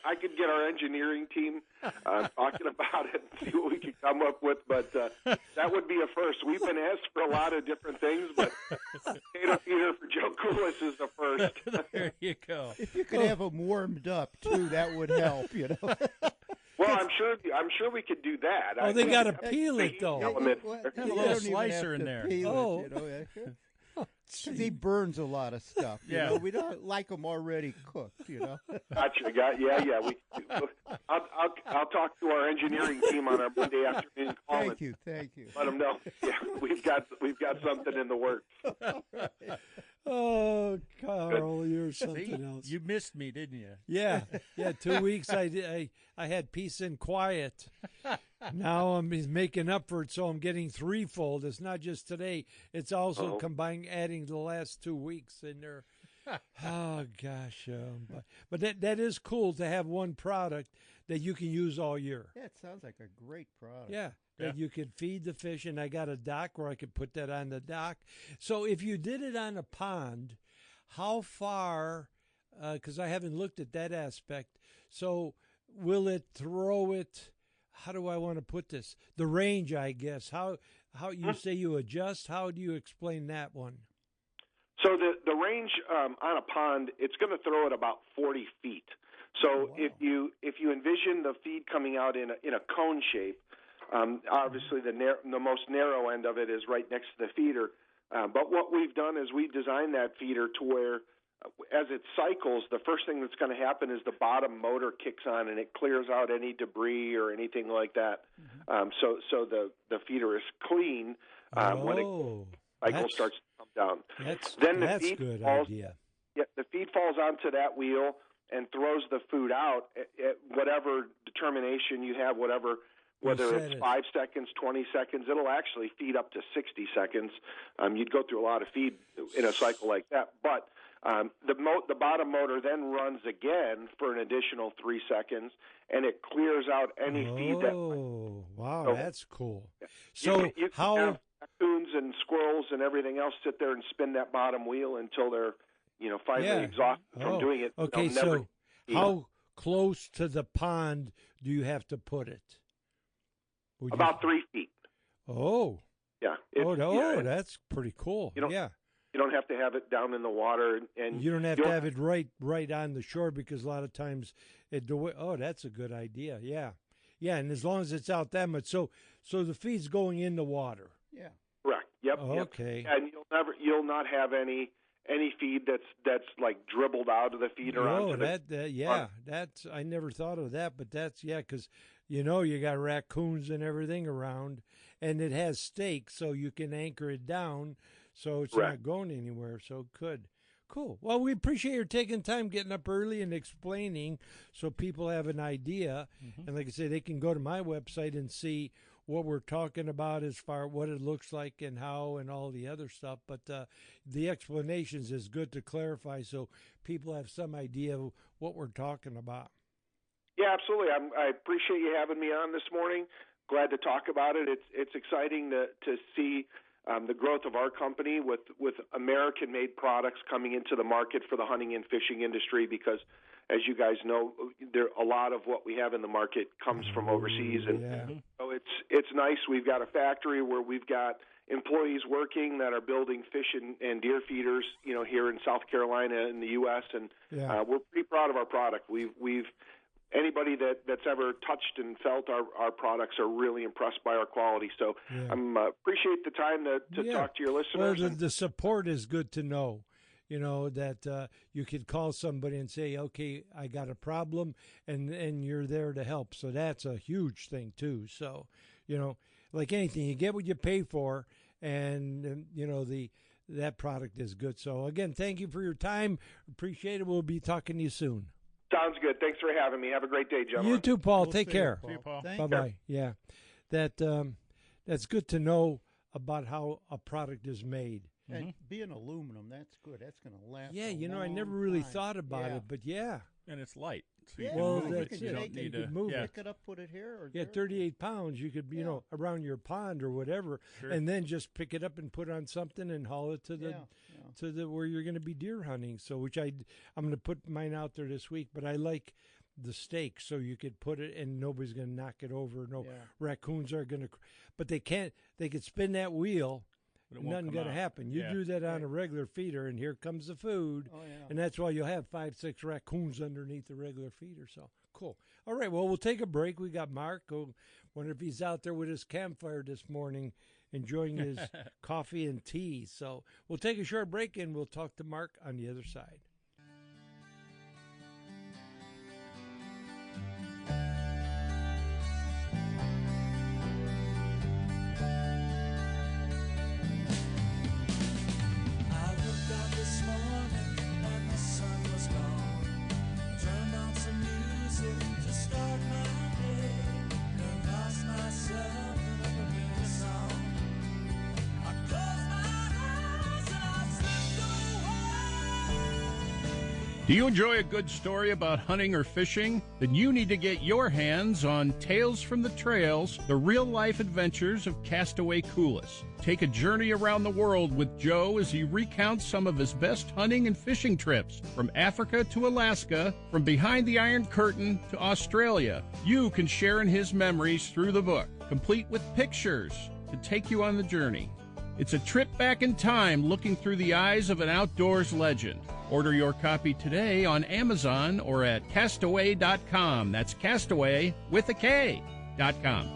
I could get our engineering team talking about it and see what we could come up with, but that would be a first. We've been asked for a lot of different things, but potato feeder for Joe Coolis is the first. There you go. If you could have them warmed up too, that would help. Well, I'm sure we could do that. Oh, they got to peel it though. Have a little slicer in there. Because he burns a lot of stuff. We don't like them already cooked. Gotcha. I'll talk to our engineering team on our Monday afternoon call. Thank you. Let them know. Yeah, we've got something in the works. Oh, Carl, well, you're something See, else. you missed me, didn't you? Yeah, 2 weeks I had peace and quiet. Now I'm making up for it, so I'm getting threefold. It's not just today; it's also combined, adding the last 2 weeks in there. Oh gosh, but that is cool to have one product that you can use all year. Yeah, it sounds like a great product. Yeah, that you could feed the fish, and I got a dock where I could put that on the dock. So if you did it on a pond, how far? Because I haven't looked at that aspect. So will it throw it? How do I want to put this? The range, I guess. How you say you adjust? How do you explain that one? So the range on a pond, it's going to throw it about 40 feet. So if you envision the feed coming out in a cone shape, obviously the most narrow end of it is right next to the feeder. But what we've done is we designed that feeder to where, as it cycles, the first thing that's going to happen is the bottom motor kicks on and it clears out any debris or anything like that. So the feeder is clean when the cycle starts to come down. That's a good idea. Yeah, the feed falls onto that wheel and throws the food out at whatever determination you have, whether it's 5 seconds, 20 seconds. It'll actually feed up to 60 seconds. You'd go through a lot of feed in a cycle like that. But the bottom motor then runs again for an additional 3 seconds, and it clears out any feed that. Oh, wow, that's cool. Yeah. So you can have raccoons and squirrels and everything else sit there and spin that bottom wheel until they're finally exhausted from doing it. Okay, so how close to the pond do you have to put it? About 3 feet. Oh. Yeah. That's pretty cool. You don't have to have it down in the water, and you don't have to have it right on the shore, because a lot of times that's a good idea. Yeah, and as long as it's out that much, so the feed's going in the water. Yeah. Correct. Yep. Okay. Yep. And you'll not have any feed that's like dribbled out of the feeder onto that's I never thought of that, but that's because you got raccoons and everything around, and it has stakes, so you can anchor it down, so it's not going anywhere. So good. Cool. Well, we appreciate your taking time, getting up early and explaining, so people have an idea. And like I say, they can go to my website and see what we're talking about as far what it looks like and how and all the other stuff. But the explanations is good to clarify, so people have some idea of what we're talking about. Yeah, absolutely. I appreciate you having me on this morning. Glad to talk about it. It's exciting to see the growth of our company with American-made products coming into the market for the hunting and fishing industry, because, as you guys know, a lot of what we have in the market comes from overseas, and so it's nice. We've got a factory where we've got employees working that are building fish and deer feeders, here in South Carolina in the U.S., and we're pretty proud of our product. We've anybody that's ever touched and felt our products are really impressed by our quality. So I appreciate the time to talk to your listeners. Well, the support is good to know. That you could call somebody and say, okay, I got a problem, and you're there to help. So that's a huge thing, too. So, like anything, you get what you pay for, and that product is good. So, again, thank you for your time. Appreciate it. We'll be talking to you soon. Sounds good. Thanks for having me. Have a great day, gentlemen. You too, Paul. Take care. See you, Paul. Bye-bye. Yeah. That's good to know about how a product is made. And being aluminum, that's good. That's going to last. Yeah, a I long never really time. thought about it, but and it's light. So you Yeah, can well, move that's it. You it. don't need to move it. Pick it up, put it here. Or Yeah, there. 38 pounds. You could, around your pond or whatever, and then just pick it up and put on something and haul it to the where you're going to be deer hunting. So, which I'm going to put mine out there this week. But I like the stake, so you could put it and nobody's going to knock it over. No raccoons are going to, but they can't. They could spin that wheel. Nothing going to happen. You do that on a regular feeder, and here comes the food. And that's why you'll have 5-6 raccoons underneath the regular feeder. So, cool. All right, well, we'll take a break. We got Mark. Wonder if he's out there with his campfire this morning enjoying his coffee and tea. So, we'll take a short break, and we'll talk to Mark on the other side. I looked out this morning and the sun Do you enjoy a good story about hunting or fishing? Then you need to get your hands on Tales from the Trails, the real-life adventures of Castaway Coulis. Take a journey around the world with Joe as he recounts some of his best hunting and fishing trips, from Africa to Alaska, from behind the Iron Curtain to Australia. You can share in his memories through the book, complete with pictures to take you on the journey. It's a trip back in time looking through the eyes of an outdoors legend. Order your copy today on Amazon or at castaway.com. That's Castaway with a K.com.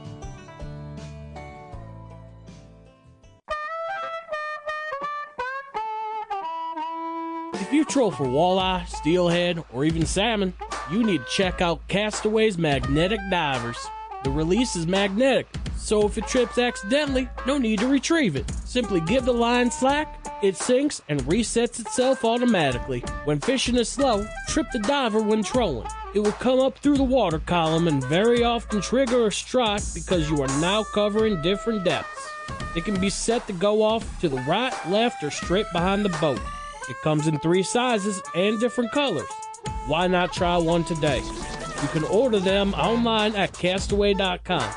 If you troll for walleye, steelhead, or even salmon, you need to check out Castaway's Magnetic Divers. The release is magnetic, so if it trips accidentally, no need to retrieve it. Simply give the line slack, it sinks and resets itself automatically. When fishing is slow, trip the diver when trolling. It will come up through the water column and very often trigger a strike because you are now covering different depths. It can be set to go off to the right, left, or straight behind the boat. It comes in 3 sizes and different colors. Why not try one today? You can order them online at castaway.com.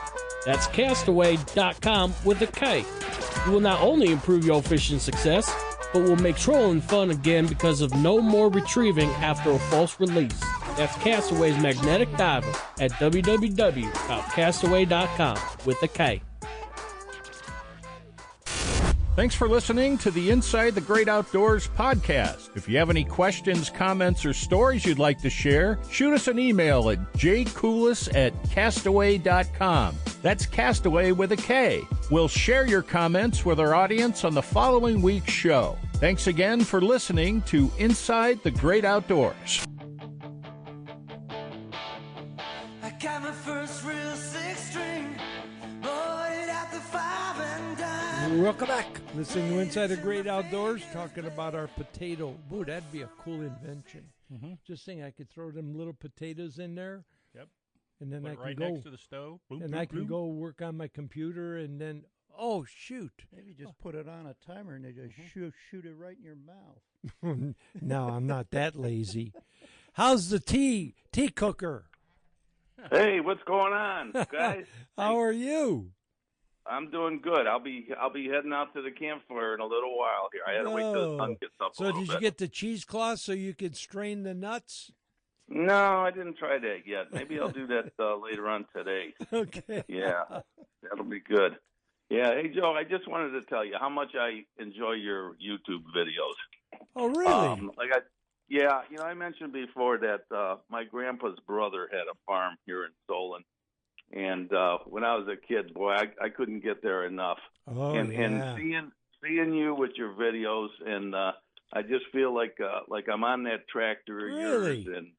That's castaway.com with a K. You will not only improve your fishing success, but will make trolling fun again because of no more retrieving after a false release. That's Castaway's Magnetic Diver at www.castaway.com with a K. Thanks for listening to the Inside the Great Outdoors podcast. If you have any questions, comments, or stories you'd like to share, shoot us an email at jcoulis@castaway.com. That's Castaway with a K. We'll share your comments with our audience on the following week's show. Thanks again for listening to Inside the Great Outdoors. I got my first real 6-string, bought it at the 5 and dime. Welcome back. Listening to Inside the Great Outdoors, talking about our potato. Boy, that'd be a cool invention. Mm-hmm. Just think I could throw them little potatoes in there. Yep. And then Put I it can right go next to the stove. Bloop, and bloop, I can bloop. go work on my computer and then shoot. Maybe just put it on a timer and they just shoot it right in your mouth. No, I'm not that lazy. How's the tea cooker? Hey, what's going on, guys? How are you? I'm doing good. I'll be heading out to the campfire in a little while here. I had to wait till the sun gets up a So little did bit. you get the cheesecloth so you could strain the nuts? No, I didn't try that yet. Maybe I'll do that later on today. Okay. Yeah, that'll be good. Yeah. Hey, Joe, I just wanted to tell you how much I enjoy your YouTube videos. Oh, really? I mentioned before that my grandpa's brother had a farm here in Solon. And when I was a kid, boy, I couldn't get there enough. Oh, and yeah. seeing you with your videos, and I just feel like I'm on that tractor of Really? yours. And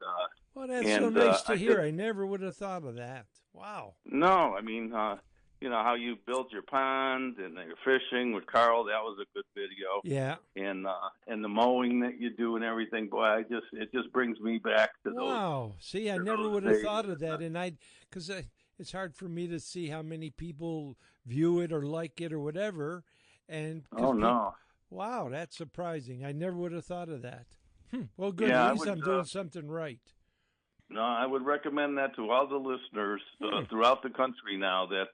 Well, that's so nice to hear. I never would have thought of that. Wow. no, I mean, how you built your pond and your fishing with Carl. That was a good video. Yeah. And the mowing that you do and everything, boy, it just brings me back to those. Wow. See, I to never those would have days. thought of that. And because it's hard for me to see how many people view it or like it or whatever. And 'cause Oh no. Wow, that's surprising. I never would have thought of that. Well, good. Yeah, At I least would, I'm doing something right. No, I would recommend that to all the listeners throughout the country now that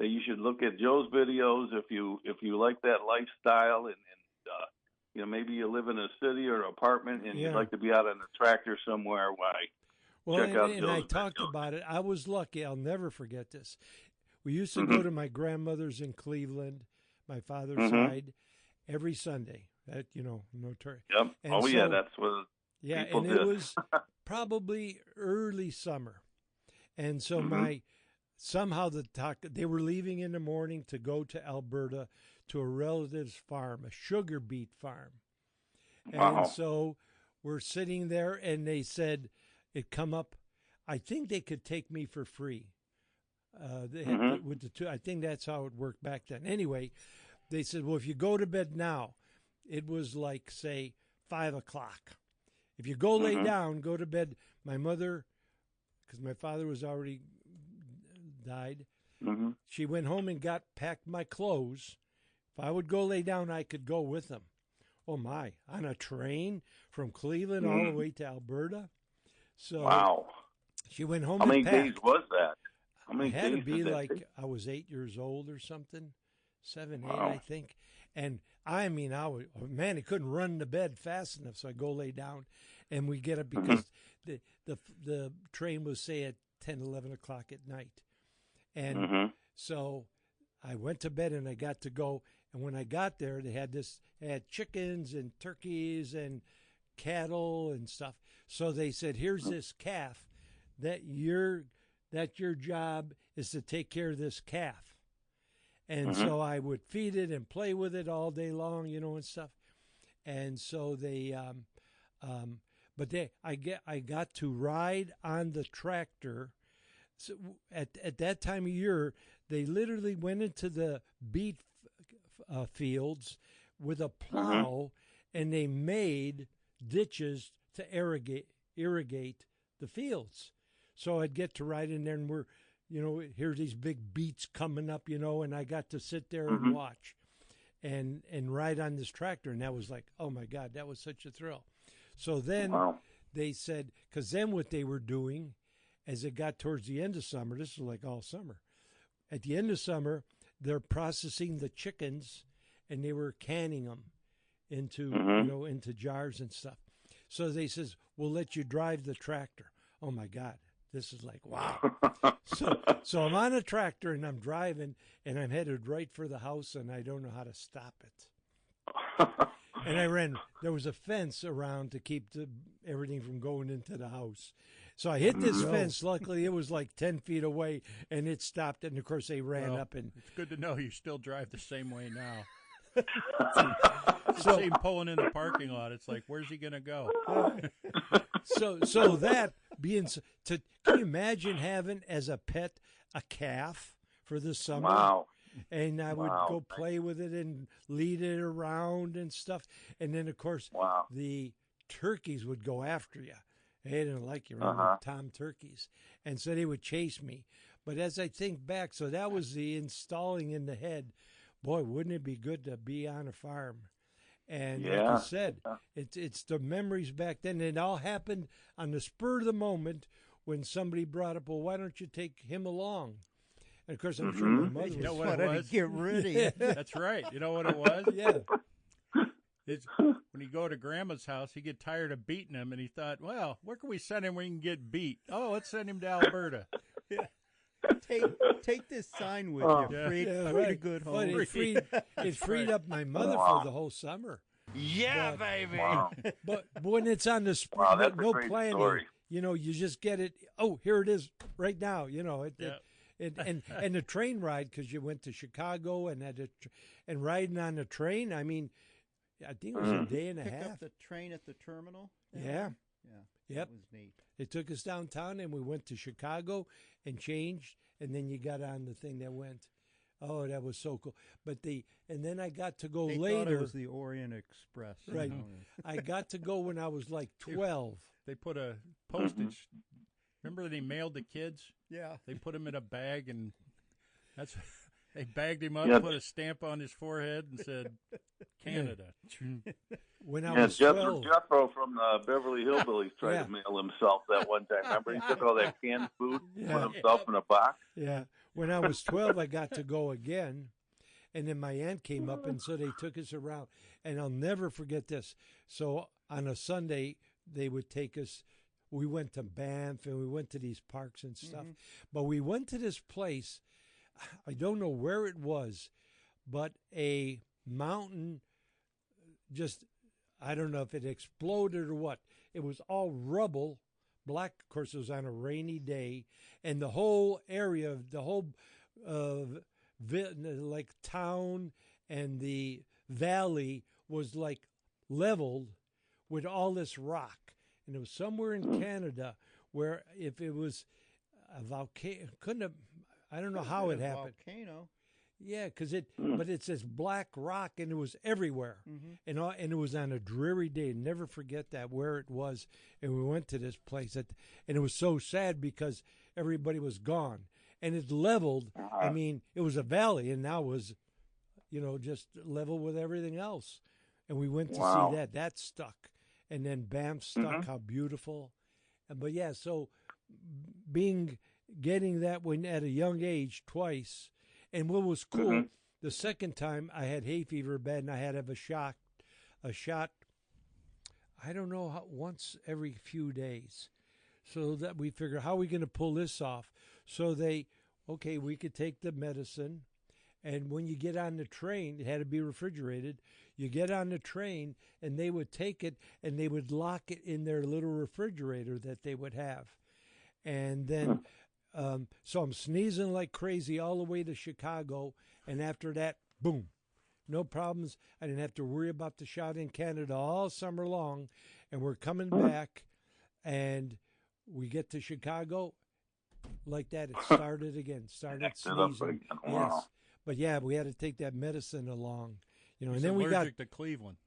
you should look at Joe's videos if you like that lifestyle and maybe you live in a city or apartment and Yeah. you'd like to be out on a tractor somewhere. Why? Well, check out and I Joe's talked videos. about it. I was lucky. I'll never forget this. We used to Mm-hmm. go to my grandmother's in Cleveland, my father's Mhm. side, every Sunday. That notorious. Yep. And Oh yeah, so- that's what Yeah, people and did. it was probably early summer, and so Mhm. somehow they were leaving in the morning to go to Alberta to a relative's farm, a sugar beet farm, Wow. and so we're sitting there, and they said it come up. I think they could take me for free. They had Mhm. with the two. I think that's how it worked back then. Anyway, they said, well, if you go to bed now, it was like say 5:00. If you go lay Mhm. down, go to bed. My mother, because my father was already died, hmm she went home and packed my clothes. If I would go lay down, I could go with them. Oh my! On a train from Cleveland all the way to Alberta. So Wow. she went home. How many and packed. days was that? How many It had to days be did that like take? I was 8 years old or something, 7, 8, Wow. I think. And I mean, I was man, he couldn't run to bed fast enough, so I go lay down, and we get up because the train was say at 10, 11 o'clock at night, and so I went to bed and I got to go. And when I got there, they had chickens and turkeys and cattle and stuff. So they said, "Here's this calf that your job is to take care of this calf." And so I would feed it and play with it all day long, and stuff. And so I got to ride on the tractor. So at that time of year, they literally went into the beet fields with a plow, and they made ditches to irrigate the fields. So I'd get to ride in there, and here's these big beets coming up, and I got to sit there and watch and ride on this tractor. And that was like, oh my God, that was such a thrill. So then they said, because then what they were doing as it got towards the end of summer, this was like all summer. At the end of summer, they're processing the chickens and they were canning them into, into jars and stuff. So they says, we'll let you drive the tractor. Oh my God. This is like, wow. So I'm on a tractor and I'm driving and I'm headed right for the house and I don't know how to stop it. And there was a fence around to keep everything from going into the house. So I hit this fence. Luckily, it was like 10 feet away and it stopped. And of course, they ran up and. It's good to know you still drive the same way now. So same pulling in the parking lot. It's like, where's he going to go? So that being can you imagine having as a pet a calf for the summer? Wow. And I would go play with it and lead it around and stuff. And then of course the turkeys would go after you. They didn't like you around the tom turkeys. And so they would chase me. But as I think back, so that was the installing in the head. Boy, wouldn't it be good to be on a farm? And like you said, it's the memories back then. It all happened on the spur of the moment when somebody brought up, well, why don't you take him along? And of course, I'm sure my mother You know was what it was? Get rid of you. That's right. You know what it was? Yeah. It's when you go to Grandma's house, he get tired of beating him, and he thought, well, where can we send him where he can get beat? Oh, let's send him to Alberta. Take this sign with you. Create a good home. But it freed up my mother for the whole summer. Yeah, baby. Wow. But when it's on the spring, that's no a great planning, story. you just get it. Oh, here it is right now. And the train ride, because you went to Chicago and and riding on the train. I mean, I think it was a day and a Pick half. up the train at the terminal. Yeah. That was neat. They took us downtown and we went to Chicago and changed, and then you got on the thing that went. Oh, that was so cool. And then I got to go They later. thought it was the Orient Express. Right. I got to go when I was like 12. They put a postage. Remember they mailed the kids? Yeah. They put him in a bag, and they bagged him up, Yeah. put a stamp on his forehead, and said, Canada. When I Yeah, was 12. Jethro from the Beverly Hillbillies tried to mail himself that one time. Remember, he took all that canned food, put himself in a box. Yeah. When I was 12, I got to go again. And then my aunt came up, and so they took us around. And I'll never forget this. So on a Sunday, they would take us. We went to Banff, and we went to these parks and stuff. But we went to this place. I don't know where it was, but a mountain just, I don't know if it exploded or what. It was all rubble. Black, of course, it was on a rainy day, and the whole area, the whole like town and the valley was like leveled with all this rock. And it was somewhere in Canada where if it was a volcano, couldn't have, I don't know how it happened. Volcano. Yeah, but it's this black rock, and it was everywhere, and it was on a dreary day. Never forget that where it was, and we went to this place, and it was so sad because everybody was gone, and it leveled. I mean, it was a valley, and now it was, just level with everything else, and we went to Wow. see that. That stuck, and then Banff stuck. How beautiful! But yeah, so getting that when at a young age twice, and what was cool, the second time I had hay fever bad, and I had to have a shot. I don't know once every few days, so that we figure how are we going to pull this off. So we could take the medicine, and when you get on the train, it had to be refrigerated. You get on the train, and they would take it, and they would lock it in their little refrigerator that they would have. And then, so I'm sneezing like crazy all the way to Chicago, and after that, boom, no problems. I didn't have to worry about the shot in Canada all summer long, and we're coming back, and we get to Chicago, like that, it started again, started sneezing. Wow. Yes. But yeah, we had to take that medicine along, and He's then we got allergic to Cleveland.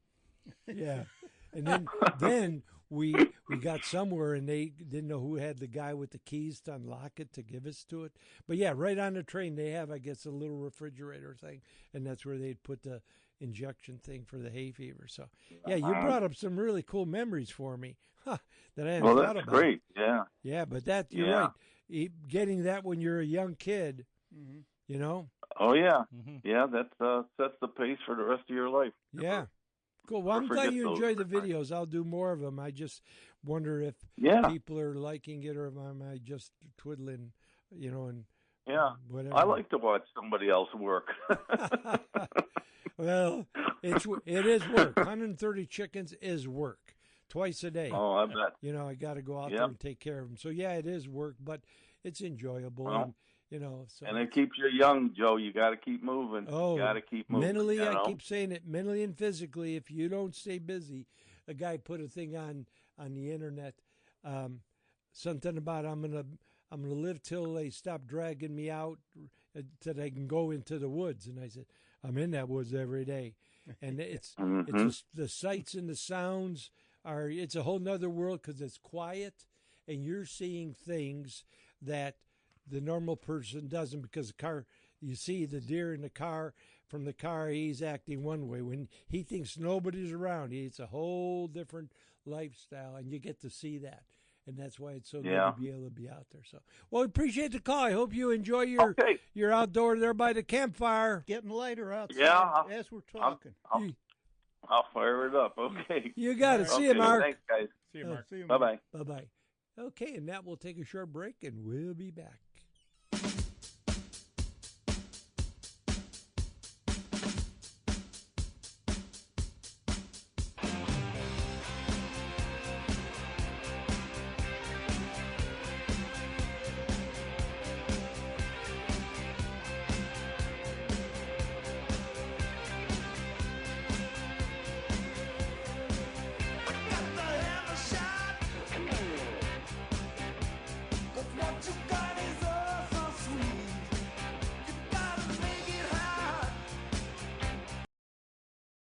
yeah, and then we got somewhere and they didn't know who had the guy with the keys to unlock it to give us to it. But yeah, right on the train they have, I guess, a little refrigerator thing, and that's where they'd put the injection thing for the hay fever. So yeah, you brought up some really cool memories for me that I hadn't thought that's about. great. Yeah. Yeah, but that you're Yeah. right. Getting that when you're a young kid, Oh yeah. Yeah. That sets the pace for the rest of your life. Yeah. Cool. Well, I'm glad forget you those enjoy the good times. videos. I'll do more of them. I just wonder if Yeah. people are liking it or am I just twiddling, and Yeah. whatever. I like to watch somebody else work. Well, it is work. 130 chickens is work. Twice a day. Oh, I bet. I got to go out Yep. there and take care of them. So yeah, it is work, but it's enjoyable. Well, So And it keeps you young, Joe. You got to keep moving. Oh, you got to keep moving. mentally, you know? I keep saying it, mentally and physically, if you don't stay busy. A guy put a thing on the internet, something about I'm gonna live till they stop dragging me out, till they can go into the woods. And I said, I'm in that woods every day, and it's just the sights and the sounds it's a whole nother world because it's quiet, and you're seeing things that the normal person doesn't, because the car, you see the deer in the car, from the car he's acting one way. When he thinks nobody's around, it's a whole different lifestyle, and you get to see that. And that's why it's so good to be able to be out there. So, well, we appreciate the call. I hope you enjoy your outdoor there by the campfire. Getting lighter outside as we're talking. I'll fire it up. Okay. You got it. See you, Mark. Thanks, guys. See you, Mark. See you, Bye-bye. Bye-bye. Okay, and that will take a short break, and we'll be back.